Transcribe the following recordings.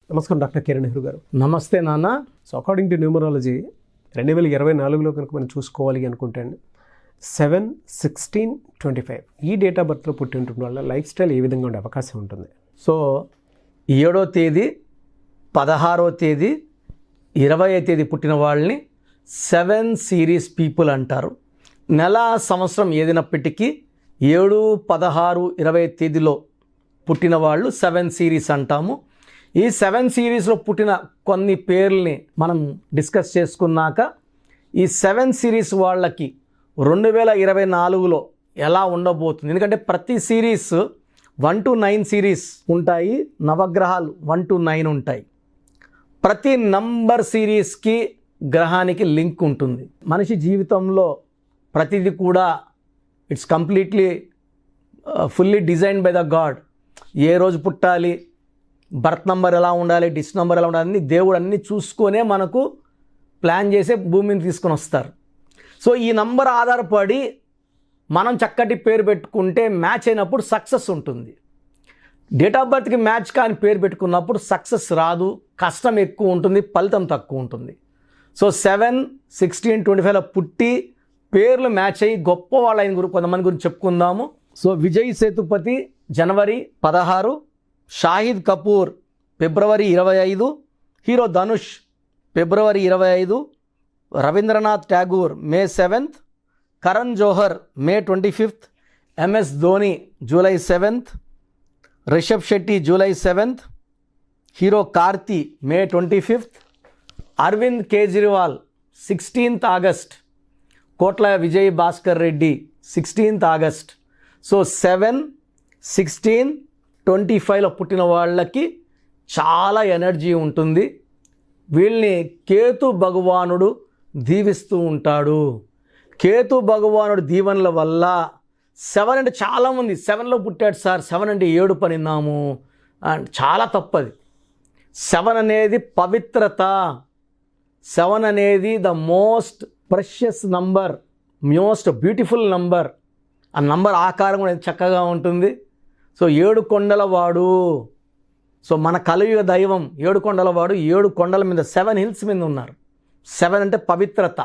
నమస్కారం డాక్టర్ కిరణ్ నెహ్రూ గారు. నమస్తే నాన్న. సో అకార్డింగ్ టు న్యూమరాలజీ 2024లో కనుక మనం చూసుకోవాలి అనుకుంటే 7, 16, 25 ఈ డేట్ ఆఫ్ బర్త్లో పుట్టి ఉంటుంది వాళ్ళ లైఫ్ స్టైల్ ఏ విధంగా ఉండే అవకాశం ఉంటుంది? సో 7వ తేదీ, 16వ తేదీ, 20వ తేదీ పుట్టిన వాళ్ళని 7 సిరీస్ పీపుల్ అంటారు. నెల సంవత్సరం ఏదైనప్పటికీ 7, 16, 20 తేదీలో పుట్టిన వాళ్ళు 7 సిరీస్ అంటాము. ఈ 7 సిరీస్లో పుట్టిన కొన్ని పేర్లని మనం డిస్కస్ చేసుకున్నాక ఈ 7 సిరీస్ వాళ్ళకి 2024లో ఎలా ఉండబోతుంది, ఎందుకంటే ప్రతి సిరీస్ 1 to 9 సిరీస్ ఉంటాయి, నవగ్రహాలు 1 to 9 ఉంటాయి. ప్రతి నంబర్ సిరీస్కి గ్రహానికి లింక్ ఉంటుంది. మనిషి జీవితంలో ప్రతిదీ కూడా it's completely fully design by the god. ఏ రోజు పుట్టాలి, బర్త్ నంబర్ ఎలా ఉండాలి, డిస్ నంబర్ ఎలా ఉండాలి, అన్ని దేవుడు అన్నీ చూసుకొనే మనకు ప్లాన్ చేసే భూమిని తీసుకొని వస్తారు. సో ఈ నంబర్ ఆధారపడి మనం చక్కటి పేరు పెట్టుకుంటే మ్యాచ్ అయినప్పుడు సక్సెస్ ఉంటుంది. డేట్ ఆఫ్ బర్త్కి మ్యాచ్ కాని పేరు పెట్టుకున్నప్పుడు సక్సెస్ రాదు, కష్టం ఎక్కువ ఉంటుంది, ఫలితం తక్కువ ఉంటుంది. సో 7, 16, 25లో పుట్టి పేర్లు మ్యాచ్ అయ్యి గొప్ప వాళ్ళ ఆయన కొంతమంది గురించి చెప్పుకుందాము. సో విజయ్ సేతుపతి జనవరి 16, షాహిద్ కపూర్ ఫిబ్రవరి 25, హీరో ధనుష్ ఫిబ్రవరి 25, Rabindranath Tagore May 7th, Karan Johar May 25th, MS Dhoni July 7th, Rishab Shetty July 7th, hero Karthi May 25th, Arvind Kejriwal 16th August, Kotla Vijay Bhaskar Reddy 16th August. So 7, 16, 25లో పుట్టిన వాళ్ళకి చాలా ఎనర్జీ ఉంటుంది. వీళ్ళని కేతు భగవానుడు దీవిస్తూ ఉంటాడు. కేతు భగవానుడు దీవెనల వల్ల 7 అంటే చాలామంది 7లో పుట్టాడు సార్, 7 అంటే 7 పనిన్నాము అండ్ చాలా తప్పది. 7 అనేది పవిత్రత, 7 అనేది the most precious number, most beautiful number. ఆ నంబర్ ఆకారం కూడా చక్కగా ఉంటుంది. సో 7 కొండలవాడు, సో మన కలియుగ దైవం 7 కొండలవాడు. 7 కొండల మీద 7 హిల్స్ మీద ఉన్నారు. 7 అంటే పవిత్రత,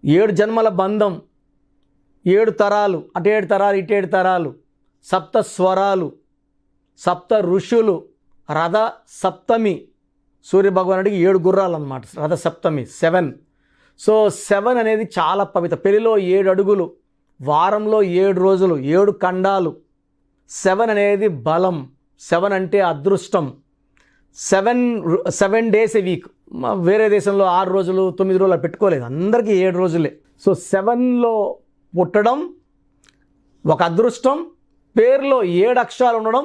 7 జన్మల బంధం, 7 తరాలు, అటు 7 తరాలు, ఇటు 7 తరాలు, సప్త స్వరాలు, సప్త ఋషులు, రథ సప్తమి, సూర్యభగవానుడికి 7 గుర్రాలు అన్నమాట, రథ సప్తమి 7. సో 7 అనేది చాలా పవిత్ర. పెళ్లిలో 7 అడుగులు, వారంలో 7 రోజులు, 7 ఖండాలు. 7 అనేది బలం, 7 అంటే అదృష్టం. 7 డేస్ ఏ వీక్. వేరే దేశంలో 6 రోజులు 9 రోజులు పెట్టుకోలేదు, అందరికీ 7 రోజులే. సో 7లో పుట్టడం ఒక అదృష్టం, పేరులో 7 అక్షరాలు ఉండడం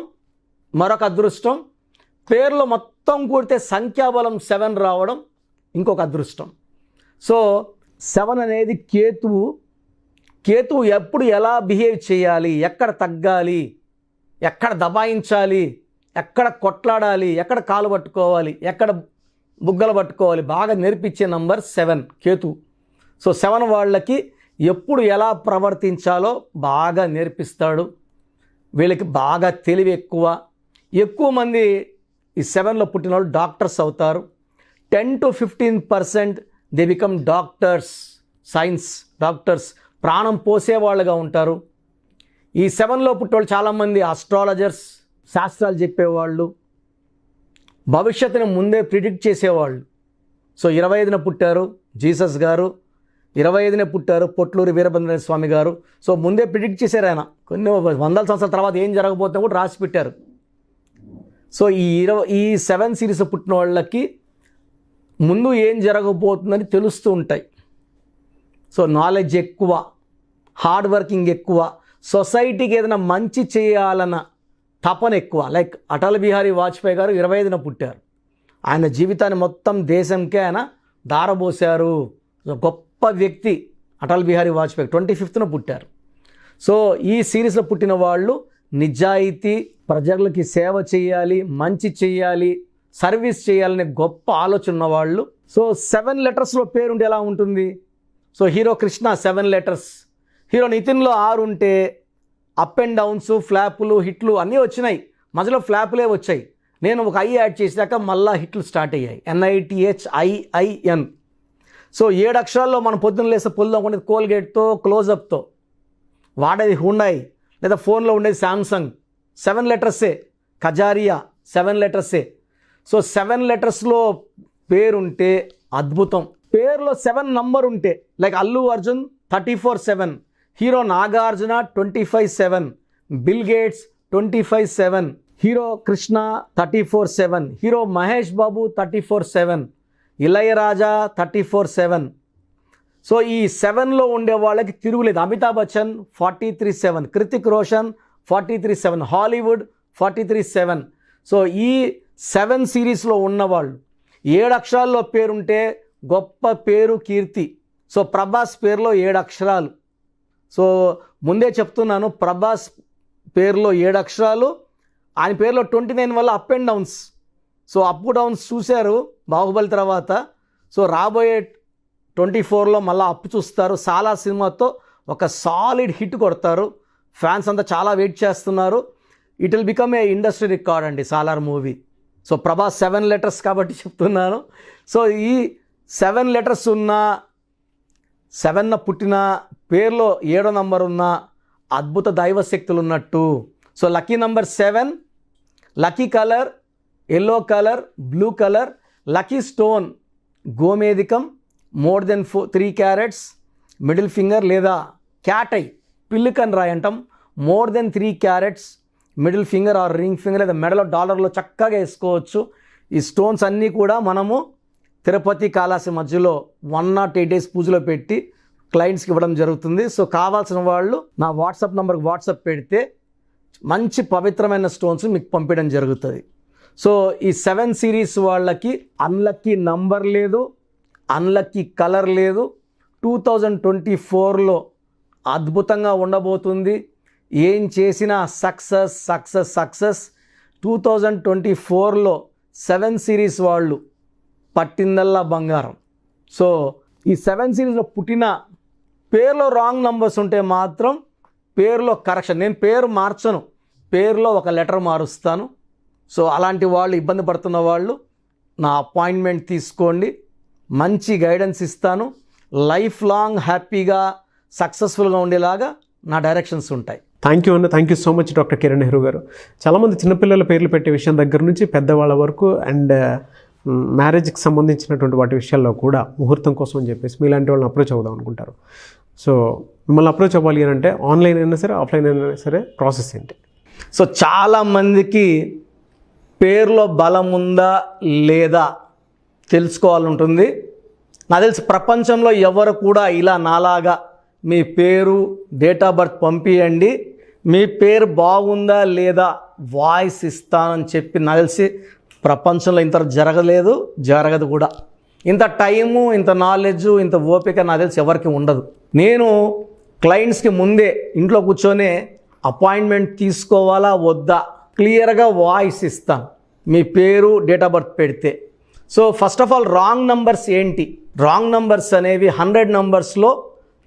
మరొక అదృష్టం, పేరులో మొత్తం కూడితే సంఖ్యాబలం 7 రావడం ఇంకొక అదృష్టం. సో 7 అనేది కేతువు ఎప్పుడు ఎలా బిహేవ్ చేయాలి, ఎక్కడ తగ్గాలి, ఎక్కడ దబాయించాలి, ఎక్కడ కొట్లాడాలి, ఎక్కడ కాలు పట్టుకోవాలి, ఎక్కడ బుగ్గలు పట్టుకోవాలి బాగా నేర్పించే నంబర్ 7 కేతు. సో 7 వాళ్ళకి ఎప్పుడు ఎలా ప్రవర్తించాలో బాగా నేర్పిస్తాడు. వీళ్ళకి బాగా తెలివి ఎక్కువ మంది ఈ 7లో పుట్టిన వాళ్ళు డాక్టర్స్ అవుతారు. 10 to 15% they become doctors, science doctors, ప్రాణం పోసేవాళ్ళుగా ఉంటారు. ఈ 7లో పుట్టేవాళ్ళు చాలామంది ఆస్ట్రాలజర్స్, శాస్త్రాలు చెప్పేవాళ్ళు, భవిష్యత్తుని ముందే ప్రిడిక్ట్ చేసేవాళ్ళు. సో 25న పుట్టారు జీసస్ గారు, 25నే పుట్టారు పొట్లూరి వీరభద్ర స్వామి గారు. సో ముందే ప్రిడిక్ట్ చేశారు ఆయన, కొన్ని వందల సంవత్సరాల తర్వాత ఏం జరగబోతుందో కూడా రాసి పెట్టారు. సో ఈ 7 సిరీస్ పుట్టిన వాళ్ళకి ముందు ఏం జరగబోతుందని తెలుస్తూ ఉంటాయి. సో నాలెడ్జ్ ఎక్కువ, హార్డ్ వర్కింగ్ ఎక్కువ, సొసైటీకి ఏదైనా మంచి చేయాలన్న తపన ఎక్కువ. లైక్ అటల్ బిహారీ వాజ్పేయి గారు 25న పుట్టారు. ఆయన జీవితాన్ని మొత్తం దేశంకే ఆయన దారబోశారు. గొప్ప వ్యక్తి అటల్ బిహారీ వాజ్పేయి 25న పుట్టారు. సో ఈ సిరీస్లో పుట్టిన వాళ్ళు నిజాయితీ, ప్రజలకి సేవ చేయాలి, మంచి చేయాలి, సర్వీస్ చేయాలనే గొప్ప ఆలోచన ఉన్నవాళ్ళు. సో 7 లెటర్స్లో పేరుంటే ఎలా ఉంటుంది? So hero Krishna 7 letters, hero నితిన్లో 6 ఉంటే అప్ అండ్ డౌన్స్, ఫ్లాపులు, హిట్లు అన్నీ వచ్చినాయి, మధ్యలో ఫ్లాపులే వచ్చాయి. నేను ఒక ఐ యాడ్ చేసాక మళ్ళా హిట్లు స్టార్ట్ అయ్యాయి. NITHIIN. సో 7 అక్షరాల్లో మనం పొద్దున్న లేస్తే పొందుకునేది కోల్గేట్తో, క్లోజప్తో, వాడేది హుండాయ్, లేదా ఫోన్లో ఉండేది శాంసంగ్. 7 లెటర్సే. కజారియా 7 లెటర్సే. సో 7 లెటర్స్లో పేరుంటే అద్భుతం. పేరులో 7 నంబర్ ఉంటే, like Allu Arjun 34/7, hero Nagarjuna 25/7, Bill Gates 25/7, hero Krishna 34/7, hero Mahesh Babu 34/7, Ilaiyaraaja 34/7. So ఈ 7లో ఉండే వాళ్ళకి తిరుగులేదు. అమితాబ్ బచ్చన్ 43/7, కృతిక్ రోషన్ 43/7, హాలీవుడ్ 43/7. సో ఈ 7 సిరీస్లో ఉన్నవాళ్ళు 7 అక్షరాల్లో పేరుంటే గొప్ప పేరు, కీర్తి. సో ప్రభాస్ పేరులో 7 అక్షరాలు. సో ముందే చెప్తున్నాను, ప్రభాస్ పేరులో 7 అక్షరాలు, ఆయన పేరులో 29 వల్ల up and downs. So up downs చూశారు బాహుబలి తర్వాత. సో రాబోయే 24లో మళ్ళీ అప్పు చూస్తారు. సాలా సినిమాతో ఒక సాలిడ్ హిట్ కొడతారు. ఫ్యాన్స్ అంతా చాలా వెయిట్ చేస్తున్నారు. It will become a industry record అండి Salaar movie. So Prabhas 7 letters కాబట్టి చెప్తున్నాను. సో ఈ 7 లెటర్స్ ఉన్న, 7న పుట్టిన, పేరులో 7వ నంబర్ ఉన్న అద్భుత దైవ శక్తులు ఉన్నట్టు. So lucky number 7, lucky colour yellow colour, blue colour, lucky stone గోమేధికం, more than 3 carats, middle finger లేదా క్యాట్ ఐ, పిల్లికన్ రాయి అంటాం, more than 3 carats, middle finger or ring finger లేదా మెడలో డాలర్లో చక్కగా వేసుకోవచ్చు. ఈ స్టోన్స్ అన్నీ కూడా మనము తిరుపతి కాళహస్తి మధ్యలో 108 డేస్ పూజలో పెట్టి క్లయింట్స్కి ఇవ్వడం జరుగుతుంది. సో కావాల్సిన వాళ్ళు నా వాట్సాప్ నెంబర్కి వాట్సాప్ పెడితే మంచి పవిత్రమైన స్టోన్స్ మీకు పంపించడం జరుగుతుంది. సో ఈ 7 సిరీస్ వాళ్ళకి అన్లక్కీ నంబర్ లేదు, అన్లక్కీ కలర్ లేదు. 2024లో అద్భుతంగా ఉండబోతుంది. ఏం చేసినా సక్సెస్ సక్సెస్ సక్సెస్. 2024లో 7 సిరీస్ వాళ్ళు పట్టిందల్లా బంగారం. సో ఈ 7 సిరీస్లో పుట్టిన పేరులో రాంగ్ నంబర్స్ ఉంటే మాత్రం పేరులో కరెక్షన్. నేను పేరు మార్చను, పేరులో ఒక లెటర్ మారుస్తాను. సో అలాంటి వాళ్ళు, ఇబ్బంది పడుతున్న వాళ్ళు నా అపాయింట్మెంట్ తీసుకోండి, మంచి గైడెన్స్ ఇస్తాను. లైఫ్ లాంగ్ హ్యాపీగా సక్సెస్ఫుల్గా ఉండేలాగా నా డైరెక్షన్స్ ఉంటాయి. థ్యాంక్ యూ అన్న. Thank you so much doctor Kiran Nehru గారు. చాలామంది చిన్నపిల్లల పేర్లు పెట్టే విషయం దగ్గర నుంచి పెద్దవాళ్ళ వరకు అండ్ మ్యారేజ్కి సంబంధించినటువంటి వాటి విషయాల్లో కూడా ముహూర్తం కోసం అని చెప్పేసి మీలాంటి వాళ్ళని అప్రోచ్ అవుదాం అనుకుంటారు. సో మిమ్మల్ని అప్రోచ్ అవ్వాలి అని అంటే ఆన్లైన్ అయినా సరే, ఆఫ్లైన్ అయినా సరే ప్రాసెస్ ఏంటి? సో చాలామందికి పేరులో బలం ఉందా లేదా తెలుసుకోవాలంటుంది. నాకు తెలిసి ప్రపంచంలో ఎవరు కూడా ఇలా నాలాగా మీ పేరు, డేట్ ఆఫ్ బర్త్ పంపియండి, మీ పేరు బాగుందా లేదా వాయిస్ ఇస్తానని చెప్పి నాకు తెలిసి ప్రపంచంలో ఇంత జరగలేదు, జరగదు కూడా. ఇంత టైము, ఇంత నాలెడ్జు, ఇంత ఓపిక నాకు తెలిసి ఎవరికి ఉండదు. నేను క్లయింట్స్కి ముందే ఇంట్లో కూర్చొనే అపాయింట్మెంట్ తీసుకోవాలా వద్దా క్లియర్గా వాయిస్ ఇస్తాను మీ పేరు, డేట్ ఆఫ్ బర్త్ పెడితే. So first of all wrong numbers ఏంటి? రాంగ్ నంబర్స్ అనేవి 100 నంబర్స్లో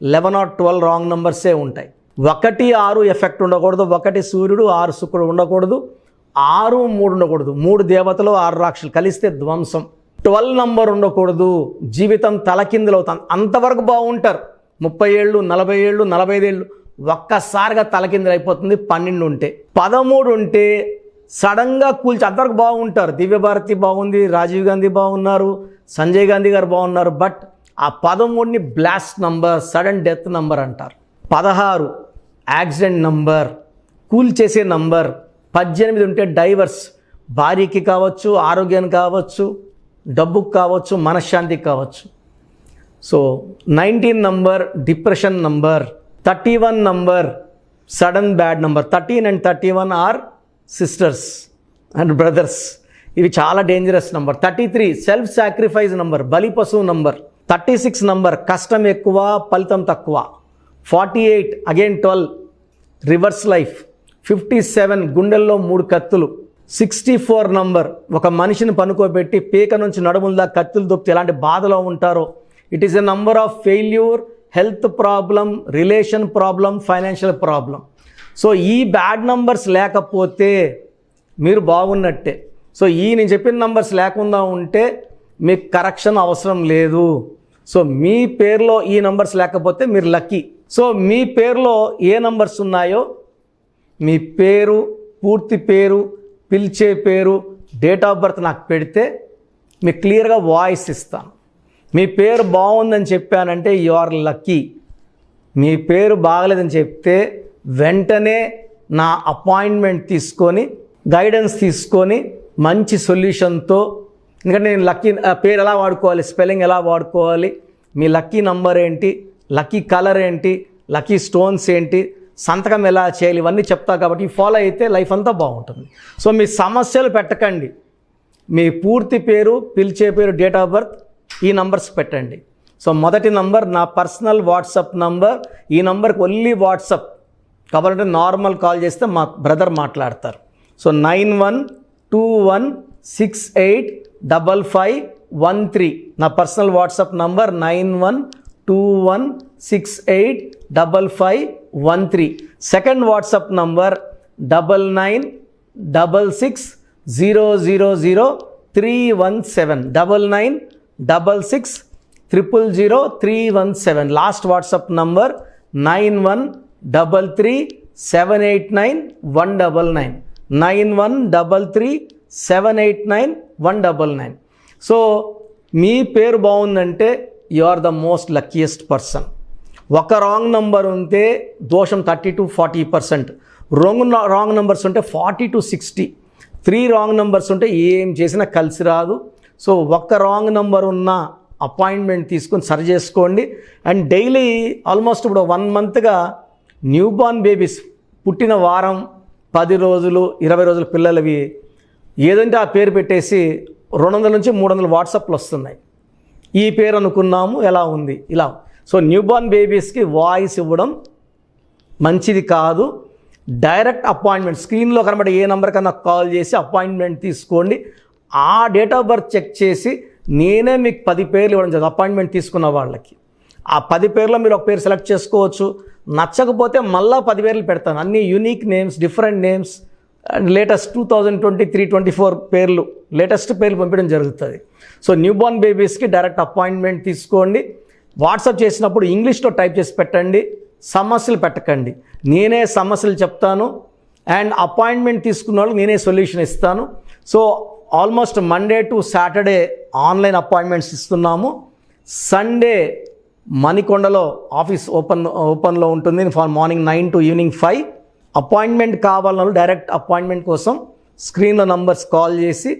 11 or 12 రాంగ్ నంబర్సే ఉంటాయి. 1, 6 ఎఫెక్ట్ ఉండకూడదు, 1 సూర్యుడు 6 శుక్రుడు ఉండకూడదు, 6, 3 ఉండకూడదు, 3 దేవతలు 6 రాక్షసులు కలిస్తే ధ్వంసం. 12 నంబర్ ఉండకూడదు, జీవితం తలకిందులు అవుతాం. అంతవరకు బాగుంటారు, 30 ఏళ్ళు, 40 ఏళ్ళు, 45 ఏళ్ళు, ఒక్కసారిగా తలకిందులు అయిపోతుంది 12 ఉంటే. 13 ఉంటే సడన్గా కూల్చి అంతవరకు బాగుంటారు. దివ్యభారతి బాగుంది, రాజీవ్ గాంధీ బాగున్నారు, సంజయ్ గాంధీ గారు బాగున్నారు. బట్ ఆ 13ని blast number, sudden death number అంటారు. 16 యాక్సిడెంట్ నంబర్, కూల్ చేసే నంబర్. 18 ఉంటే డైవర్స్, భార్యకి కావచ్చు, ఆరోగ్యానికి కావచ్చు, డబ్బుకు కావచ్చు, మనశ్శాంతికి కావచ్చు. So 19 number depression number. 31 number sudden bad number. 13 and 31 are sisters and brothers. ఇవి చాలా dangerous number. 33 self sacrifice number, బలి పశువు నంబర్. 36 నంబర్ కష్టం ఎక్కువ, ఫలితం తక్కువ. 48 అగైన్ 12 రివర్స్ లైఫ్. 57 గుండెల్లో 3 కత్తులు. 64 నంబర్ ఒక మనిషిని పనుకోబెట్టి పీక నుంచి నడుముల కత్తులు దొప్పితే ఎలాంటి బాధలో ఉంటారో. It is a number of failure, health problem, relation problem, financial problem. So ఈ బ్యాడ్ నంబర్స్ లేకపోతే మీరు బాగున్నట్టే. సో నేను చెప్పిన నంబర్స్ లేకుండా ఉంటే మీకు కరెక్షన్ అవసరం లేదు. సో మీ పేరులో ఈ నంబర్స్ లేకపోతే మీరు లక్కీ. సో మీ పేరులో ఏ నంబర్స్ ఉన్నాయో మీ పేరు, పూర్తి పేరు, పిలిచే పేరు, డేట్ ఆఫ్ బర్త్ నాకు పెడితే మీకు క్లియర్గా వాయిస్ ఇస్తాను. మీ పేరు బాగుందని చెప్పానంటే యు ఆర్ లక్కీ. మీ పేరు బాగలేదని చెప్తే వెంటనే నా అపాయింట్మెంట్ తీసుకొని గైడెన్స్ తీసుకొని మంచి సొల్యూషన్తో, ఎందుకంటే నేను లక్కీ పేరు ఎలా వాడుకోవాలి, స్పెల్లింగ్ ఎలా వాడుకోవాలి, మీ లక్కీ నంబర్ ఏంటి, లక్కీ కలర్ ఏంటి, లక్కీ స్టోన్స్ ఏంటి, సంతకం ఎలా చేయాలి, ఇవన్నీ చెప్తా కాబట్టి ఫాలో అయితే లైఫ్ అంతా బాగుంటుంది. సో మీ సమస్యలు పెట్టకండి. మీ పూర్తి పేరు, పిలిచే పేరు, డేట్ ఆఫ్ బర్త్ ఈ నంబర్స్ పెట్టండి. సో మొదటి నంబర్ నా పర్సనల్ వాట్సాప్ నంబర్. ఈ నంబర్కి ఓన్లీ వాట్సాప్, కాబట్టి నార్మల్ కాల్ చేస్తే మా బ్రదర్ మాట్లాడతారు. సో 9121685513 నా personal WhatsApp number 9121685513. Second WhatsApp number 9966000317 9966000317. Last WhatsApp number 9133789199 9133789199. So మీ పేరు బాగుందంటే you are the most luckiest person. ఒక రాంగ్ నంబర్ ఉంటే దోషం 30 to 40%, రాంగ్ నంబర్స్ ఉంటే 40 to 60, 3 రాంగ్ నంబర్స్ ఉంటే ఏం చేసినా కలిసి రాదు. సో ఒక్క రాంగ్ నంబర్ ఉన్న అపాయింట్మెంట్ తీసుకొని సరి చేసుకోండి. అండ్ డైలీ ఆల్మోస్ట్ ఇప్పుడు 1 మంత్గా న్యూ బార్న్ బేబీస్ పుట్టిన వారం, 10 రోజులు, 20 రోజుల పిల్లలవి ఏదంటే ఆ పేరు పెట్టేసి 200 నుంచి 300 వాట్సాప్లు వస్తున్నాయి. ఈ పేరు అనుకున్నాము, ఎలా ఉంది ఇలా. సో న్యూ బార్న్ బేబీస్కి వాయిస్ ఇవ్వడం మంచిది కాదు. డైరెక్ట్ అపాయింట్మెంట్ స్క్రీన్లో కనబడే ఏ నెంబర్ కన్నా కాల్ చేసి అపాయింట్మెంట్ తీసుకోండి. ఆ డేట్ ఆఫ్ బర్త్ చెక్ చేసి నేనే మీకు 10 పేర్లు ఇవ్వడం జరుగుతుంది అపాయింట్మెంట్ తీసుకున్న వాళ్ళకి. ఆ 10 పేర్లో మీరు ఒక పేరు సెలెక్ట్ చేసుకోవచ్చు. నచ్చకపోతే మళ్ళీ 10 పేర్లు పెడతాను. అన్ని unique names, different names, latest 2023-24 పేర్లు, లేటెస్ట్ పేర్లు పంపించడం జరుగుతుంది. సో న్యూ బార్న్ బేబీస్కి డైరెక్ట్ అపాయింట్మెంట్ తీసుకోండి. వాట్సాప్ చేసినప్పుడు ఇంగ్లీష్లో టైప్ చేసి పెట్టండి, సమస్యలు పెట్టకండి. నేనే సమస్యలు చెప్తాను అండ్ అపాయింట్మెంట్ తీసుకున్న వాళ్ళకి నేనే సొల్యూషన్ ఇస్తాను. So almost Monday to Saturday online appointments ఇస్తున్నాము. సండే మణికొండలో ఆఫీస్ ఓపెన్లో ఉంటుంది మార్నింగ్ 9 to ఈవినింగ్ 5. అపాయింట్మెంట్ కావాలన్న డైరెక్ట్ అపాయింట్మెంట్ కోసం స్క్రీన్లో నంబర్స్ కాల్ చేసి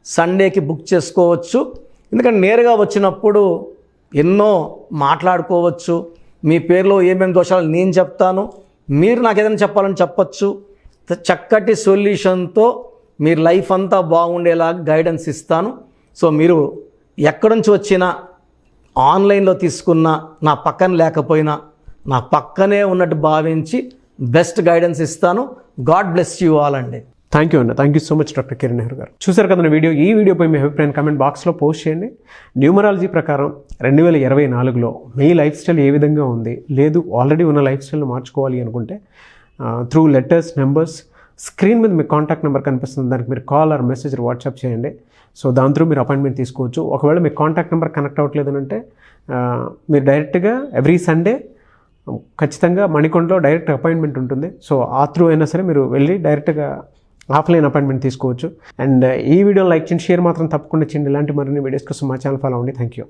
సండేకి బుక్ చేసుకోవచ్చు. ఎందుకంటే నేరుగా వచ్చినప్పుడు ఎన్నో మాట్లాడుకోవచ్చు. మీ పేరులో ఏమేమి దోషాలు నేను చెప్తాను, మీరు నాకు ఏదైనా చెప్పాలని చెప్పచ్చు. చక్కటి సొల్యూషన్తో మీరు లైఫ్ అంతా బాగుండేలా గైడెన్స్ ఇస్తాను. సో మీరు ఎక్కడి నుంచి వచ్చినా, ఆన్లైన్లో తీసుకున్న, నా పక్కన లేకపోయినా నా పక్కనే ఉన్నట్టు భావించి బెస్ట్ గైడెన్స్ ఇస్తాను. గాడ్ బ్లెస్ యూ ఆల్ అండి. థ్యాంక్ యూ అన్న. Thank you so much doctor Kiran Nehru గారు. చూసారు కదా వీడియో. ఈ వీడియోపై మీ అభిప్రాయం కామెంట్ బాక్స్లో పోస్ట్ చేయండి. న్యూమరాలజీ ప్రకారం 2024లో మీ లైఫ్ స్టైల్ ఏ విధంగా ఉంది, లేదు ఆల్రెడీ ఉన్న లైఫ్ స్టైల్ని మార్చుకోవాలి అనుకుంటే త్రూ లెటర్స్, నెంబర్స్, స్క్రీన్ మీద మీ కాంటాక్ట్ నెంబర్ కనిపిస్తుంది, దానికి మీరు కాల్ ఆర్ మెసేజ్ వాట్సాప్ చేయండి. సో దాని త్రూ మీరు అపాయింట్మెంట్ తీసుకోవచ్చు. ఒకవేళ మీ కాంటాక్ట్ నెంబర్ కనెక్ట్ అవ్వట్లేదు అంటే మీరు డైరెక్ట్గా ఎవ్రీ సండే ఖచ్చితంగా మణికొండలో డైరెక్ట్ అపాయింట్మెంట్ ఉంటుంది. సో ఆ త్రూ అయినా సరే మీరు వెళ్ళి డైరెక్ట్గా ఆఫ్లైన్ అపాయింట్మెంట్ తీసుకోవచ్చు. అండ్ ఈ వీడియో లైక్ చేయండి, షేర్ మాత్రం తప్పకుండా చేయండి. ఇలాంటి మరిన్ని వీడియోస్ కోసం మా ఛానల్ ఫాలో అవ్వండి. Thank you.